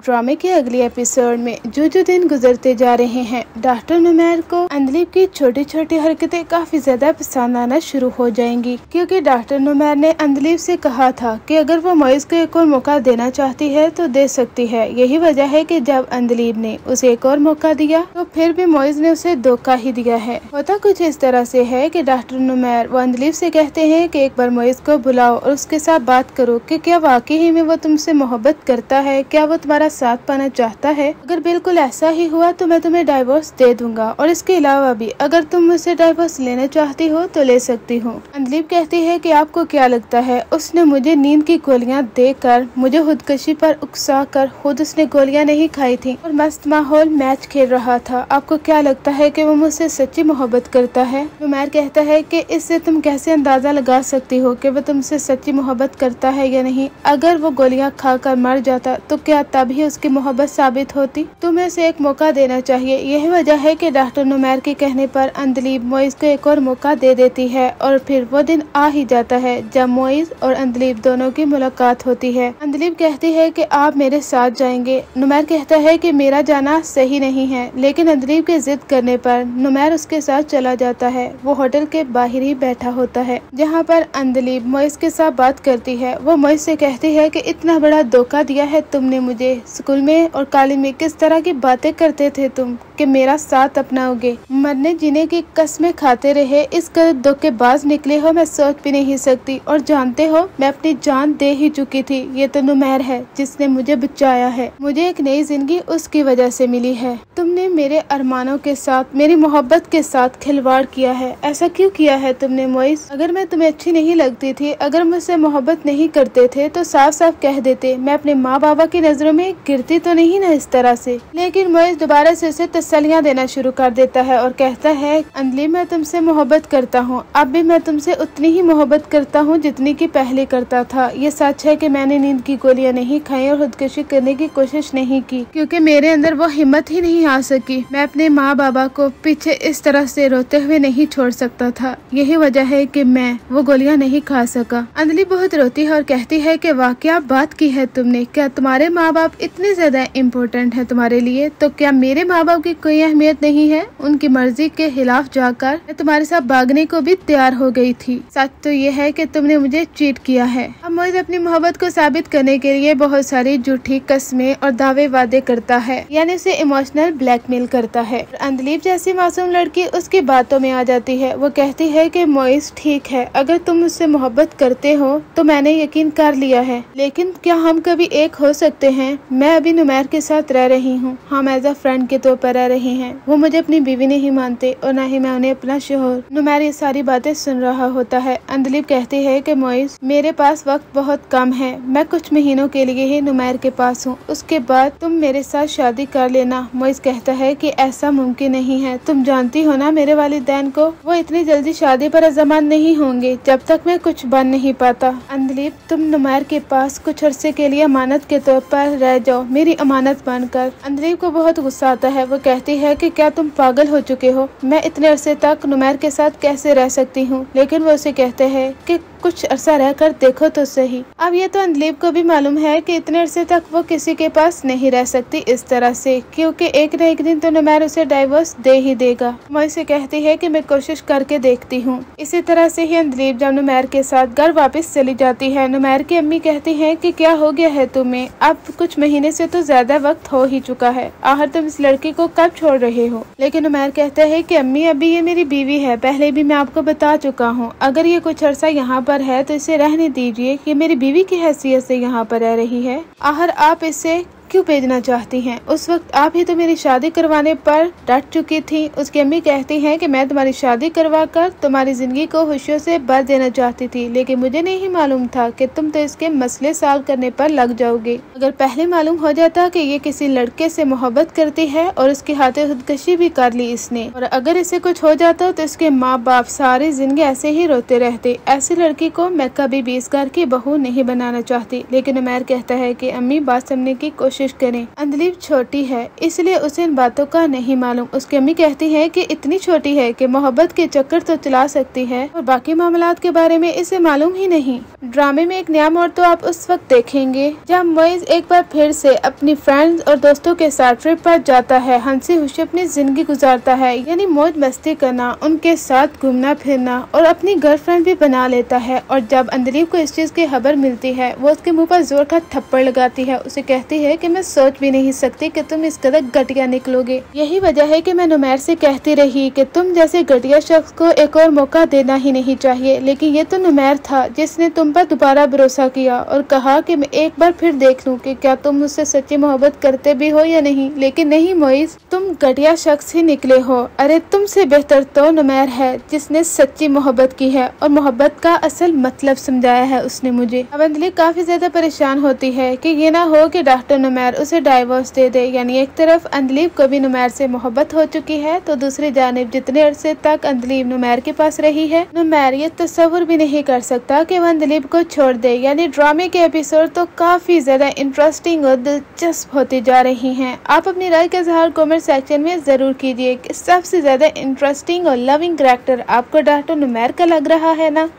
ड्रामे के अगले एपिसोड में जो दिन गुजरते जा रहे हैं, डॉक्टर नुमैर को अंदलीब की छोटी छोटी हरकतें काफी ज्यादा पसंद आना शुरू हो जाएंगी, क्योंकि डॉक्टर नुमैर ने अंदलीब से कहा था कि अगर वो मोइज को एक और मौका देना चाहती है तो दे सकती है। यही वजह है कि जब अंदलीब ने उसे एक और मौका दिया तो फिर भी मोइज ने उसे धोखा ही दिया है। होता कुछ इस तरह से है कि डॉक्टर नुमैर वो अंदलीब से कहते हैं कि एक बार मोइज को बुलाओ और उसके साथ बात करो कि क्या वाकई ही में वो तुमसे मोहब्बत करता है, क्या वो तुम्हारा साथ पाना चाहता है। अगर बिल्कुल ऐसा ही हुआ तो मैं तुम्हें डाइवोर्स दे दूंगा, और इसके अलावा भी अगर तुम मुझसे डाइवोर्स लेना चाहती हो तो ले सकती हो। अंदलीब कहती है कि आपको क्या लगता है उसने मुझे नींद की गोलियां देकर मुझे खुदकशी पर उकसा कर खुद उसने गोलियां नहीं खाई थी और मस्त माहौल मैच खेल रहा था। आपको क्या लगता है कि वो मुझसे सच्ची मोहब्बत करता है? नुमैर कहता है कि इससे तुम कैसे अंदाजा लगा सकती हो कि वो तुमसे सच्ची मोहब्बत करता है या नहीं? अगर वो गोलियां खाकर मर जाता तो क्या तभी उसकी मोहब्बत साबित होती? तुम्हें उसे एक मौका देना चाहिए। यही वजह है कि डॉक्टर नुमैर के कहने पर अंदलीब मोइज को एक और मौका दे देती है, और फिर वो दिन आ ही जाता है जब मोइज और अंदलीब दोनों की मुलाकात होती है। अंदलीब कहती है कि आप मेरे साथ जाएंगे। नुमैर कहता है कि मेरा जाना सही नहीं है, लेकिन अंदलीब के जिद करने पर नुमैर उसके साथ चला जाता है। वो होटल के बाहर ही बैठा होता है जहाँ पर अंदलीब मोइज के साथ बात करती है। वो मोइज से कहती है कि इतना बड़ा धोखा दिया है तुमने मुझे। स्कूल में और कॉलेज में किस तरह की बातें करते थे तुम कि मेरा साथ अपनाओगे, मरने जीने की कस्में खाते रहे, इस कदर धोखेबाज निकले हो मैं सोच भी नहीं सकती। और जानते हो मैं अपनी जान दे ही चुकी थी। ये तो नुमैर है जिसने मुझे बचाया है। मुझे एक नई जिंदगी उसकी वजह से मिली है। तुमने मेरे अरमानों के साथ, मेरी मोहब्बत के साथ खिलवाड़ किया है। ऐसा क्यों किया है तुमने मोइज? अगर मैं तुम्हें अच्छी नहीं लगती थी, अगर मुझसे मोहब्बत नहीं करते थे तो साफ साफ कह देते। मैं अपने माँ बाबा की नजरों में गिरती तो नहीं ना इस तरह से। लेकिन मोइज दोबारा से उसे तसल्लियां देना शुरू कर देता है और कहता है अंदलीब मैं तुमसे मोहब्बत करता हूँ। अब भी मैं तुमसे उतनी ही मोहब्बत करता हूँ जितनी की पहले करता था। ये सच है कि मैंने नींद की गोलियां नहीं खाई और खुदकुशी करने की कोशिश नहीं की, क्योंकि मेरे अंदर वो हिम्मत ही नहीं आ सकी। मैं अपने माँ बाबा को पीछे इस तरह से रोते हुए नहीं छोड़ सकता था। यही वजह है कि मैं वो गोलियां नहीं खा सका। अंदलीब बहुत रोती है और कहती है कि वाकया बात की है तुमने। क्या तुम्हारे माँ बाप इतने ज्यादा इम्पोर्टेंट है तुम्हारे लिए? तो क्या मेरे माँ बाप की कोई अहमियत नहीं है? उनकी मर्जी के खिलाफ जाकर मैं तुम्हारे साथ भागने को भी तैयार हो गई थी। सच तो ये है कि तुमने मुझे चीट किया है। अब मोइज अपनी मोहब्बत को साबित करने के लिए बहुत सारी झूठी कस्में और दावे वादे करता है, यानी उसे इमोशनल ब्लैकमेल करता है। अंदलीब जैसी मासूम लड़की उसकी बातों में आ जाती है। वो कहती है कि मोइज ठीक है, अगर तुम मुझसे मोहब्बत करते हो तो मैंने यकीन कर लिया है, लेकिन क्या हम कभी एक हो सकते हैं? मैं अभी नुमैर के साथ रह रही हूँ, हम एज अ फ्रेंड के तौर पर रह रहे हैं। वो मुझे अपनी बीवी नहीं मानते और न ही मैं उन्हें अपना शोहर। नुमैर ये सारी बातें सुन रहा होता है। अंदलीब कहती है कि मोइज मेरे पास वक्त बहुत कम है, मैं कुछ महीनों के लिए ही नुमैर के पास हूँ, उसके बाद तुम मेरे साथ शादी कर लेना। मोइज कहता है कि ऐसा मुमकिन नहीं है, तुम जानती हो ना मेरे वालिदैन को, वो इतनी जल्दी शादी पर अज़मान नहीं होंगे जब तक मैं कुछ बन नहीं पाता। अंदलीब तुम नुमैर के पास कुछ अरसे के लिए अमानत के तौर पर रह जाओ, मेरी अमानत बनकर। अंदलीब को बहुत गुस्सा आता है। वो कहती है कि क्या तुम पागल हो चुके हो? मैं इतने अरसे तक नुमैर के साथ कैसे रह सकती हूँ? लेकिन वो उसे कहते हैं कि कुछ अरसा रहकर देखो तो सही। अब ये तो अंदलीब को भी मालूम है कि इतने अरसे तक वो किसी के पास नहीं रह सकती इस तरह से, क्योंकि एक न एक दिन तो नुमैर उसे डाइवोर्स दे ही देगा। मोइज से कहती है कि मैं कोशिश करके देखती हूँ। इसी तरह से ही अंदलीब जब नुमैर के साथ घर वापस चली जाती है, नुमैर की अम्मी कहती है कि क्या हो गया है तुम्हें? अब कुछ महीने से तो ज्यादा वक्त हो ही चुका है, आखिर तुम इस लड़की को कब छोड़ रहे हो? लेकिन नुमैर कहता है कि अम्मी अभी ये मेरी बीवी है, पहले भी मैं आपको बता चुका हूँ। अगर ये कुछ अरसा यहाँ पर है तो इसे रहने दीजिए, ये मेरी बीवी की हैसियत से यहाँ पर रह रही है। आखिर आप इसे क्यों भेजना चाहती हैं? उस वक्त आप ही तो मेरी शादी करवाने पर डट चुकी थी। उसकी अम्मी कहती हैं कि मैं तुम्हारी शादी करवा कर तुम्हारी जिंदगी को खुशियों से भर देना चाहती थी, लेकिन मुझे नहीं मालूम था कि तुम तो इसके मसले सॉल्व करने पर लग जाओगे। अगर पहले मालूम हो जाता कि ये किसी लड़के से मोहब्बत करती है और उसके हाथे खुदकशी भी कर ली इसने, और अगर इसे कुछ हो जाता तो इसके माँ बाप सारी जिंदगी ऐसे ही रोते रहते। ऐसी लड़की को मैं कभी भी इस घर की बहू नहीं बनाना चाहती। लेकिन उमैर कहता है कि अम्मी बात समझने की कोशिश कोशिश करें। अंधलीब छोटी है इसलिए उसे इन बातों का नहीं मालूम। उसकी अम्मी कहती है कि इतनी छोटी है कि मोहब्बत के चक्कर तो चला सकती है और बाकी मामलात के बारे में इसे मालूम ही नहीं। ड्रामे में एक नया मोड़ तो आप उस वक्त देखेंगे जब मोइज एक बार फिर से अपनी फ्रेंड्स और दोस्तों के साथ ट्रिप पर जाता है, हंसी खुशी अपनी जिंदगी गुजारता है, यानी मौज मस्ती करना, उनके साथ घूमना फिरना और अपनी गर्लफ्रेंड भी बना लेता है। और जब अंधलीब को इस चीज की खबर मिलती है वो उसके मुंह पर जोर का थप्पड़ लगाती है। उसे कहती है कि मैं सोच भी नहीं सकती कि तुम इस कदर घटिया निकलोगे। यही वजह है कि मैं नुमैर से कहती रही कि तुम जैसे घटिया शख्स को एक और मौका देना ही नहीं चाहिए, लेकिन ये तो नुमैर था जिसने तुम पर दोबारा भरोसा किया और कहा कि मैं एक बार फिर देख लूं कि क्या तुम मुझसे सच्ची मोहब्बत करते भी हो या नहीं। लेकिन नहीं मोइज, तुम घटिया शख्स ही निकले हो। अरे तुमसे बेहतर तो नुमैर है जिसने सच्ची मोहब्बत की है और मोहब्बत का असल मतलब समझाया है उसने मुझे। अब अंधलीब काफी ज्यादा परेशान होती है कि ये ना हो कि डॉक्टर नुमैर उसे डाइवोर्स दे दे। यानी एक तरफ अंधलीब को भी नुमैर से मोहब्बत हो चुकी है तो दूसरी जानिब जितने अरसे तक अंधलीब नुमैर के पास रही है, नुमैर ये तस्वुर भी नहीं कर सकता कि वह अंधलीब को छोड़ दे। यानी ड्रामे के एपिसोड तो काफी ज्यादा इंटरेस्टिंग और दिलचस्प होती जा रही हैं। आप अपनी राय का इज़हार कमेंट सेक्शन में जरूर कीजिए कि सबसे ज्यादा इंटरेस्टिंग और लविंग कैरेक्टर आपको डॉक्टर नुमैर का लग रहा है ना।